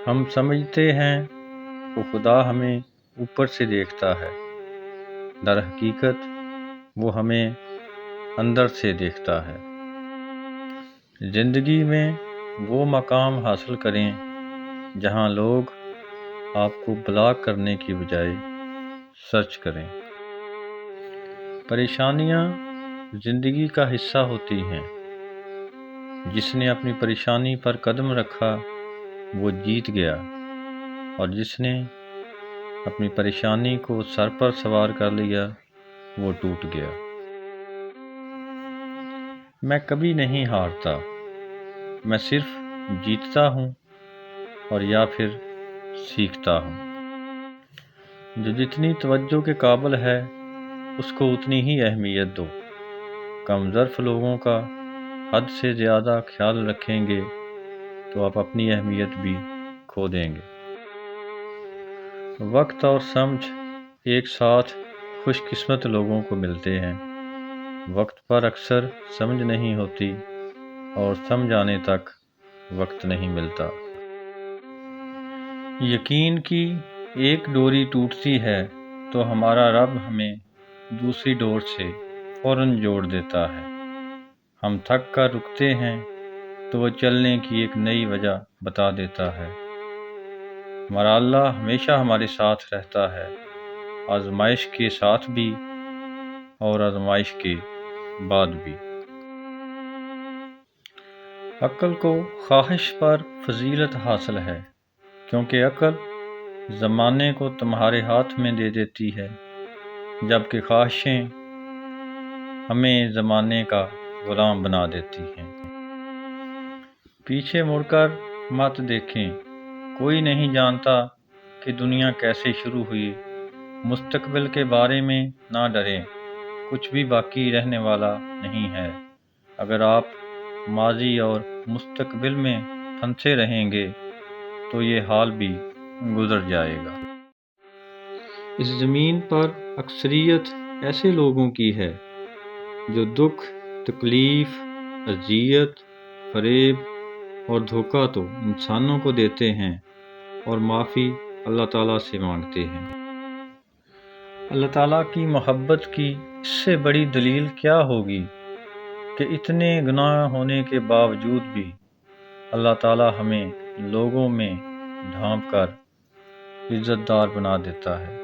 ہم سمجھتے ہیں کہ خدا ہمیں اوپر سے دیکھتا ہے، در حقیقت وہ ہمیں اندر سے دیکھتا ہے۔ زندگی میں وہ مقام حاصل کریں جہاں لوگ آپ کو بلاک کرنے کی بجائے سرچ کریں۔ پریشانیاں زندگی کا حصہ ہوتی ہیں۔ جس نے اپنی پریشانی پر قدم رکھا وہ جیت گیا، اور جس نے اپنی پریشانی کو سر پر سوار کر لیا وہ ٹوٹ گیا۔ میں کبھی نہیں ہارتا، میں صرف جیتتا ہوں اور یا پھر سیکھتا ہوں۔ جو جتنی توجہ کے قابل ہے اس کو اتنی ہی اہمیت دو۔ کم ظرف لوگوں کا حد سے زیادہ خیال رکھیں گے تو آپ اپنی اہمیت بھی کھو دیں گے۔ وقت اور سمجھ ایک ساتھ خوش قسمت لوگوں کو ملتے ہیں۔ وقت پر اکثر سمجھ نہیں ہوتی اور سمجھ آنے تک وقت نہیں ملتا۔ یقین کی ایک ڈوری ٹوٹتی ہے تو ہمارا رب ہمیں دوسری ڈور سے فوراً جوڑ دیتا ہے۔ ہم تھک کر رکتے ہیں تو وہ چلنے کی ایک نئی وجہ بتا دیتا ہے۔ ہمارا اللہ ہمیشہ ہمارے ساتھ رہتا ہے، آزمائش کے ساتھ بھی اور آزمائش کے بعد بھی۔ عقل کو خواہش پر فضیلت حاصل ہے، کیونکہ عقل زمانے کو تمہارے ہاتھ میں دے دیتی ہے، جبکہ خواہشیں ہمیں زمانے کا غلام بنا دیتی ہیں۔ پیچھے مڑ کر مت دیکھیں، کوئی نہیں جانتا کہ دنیا کیسے شروع ہوئی۔ مستقبل کے بارے میں نہ ڈریں، کچھ بھی باقی رہنے والا نہیں ہے۔ اگر آپ ماضی اور مستقبل میں پھنسے رہیں گے تو یہ حال بھی گزر جائے گا۔ اس زمین پر اکثریت ایسے لوگوں کی ہے جو دکھ، تکلیف، اذیت، فریب اور دھوکہ تو انسانوں کو دیتے ہیں اور معافی اللہ تعالیٰ سے مانگتے ہیں۔ اللہ تعالیٰ کی محبت کی اس سے بڑی دلیل کیا ہوگی کہ اتنے گناہ ہونے کے باوجود بھی اللہ تعالیٰ ہمیں لوگوں میں ڈھانپ کر عزت دار بنا دیتا ہے۔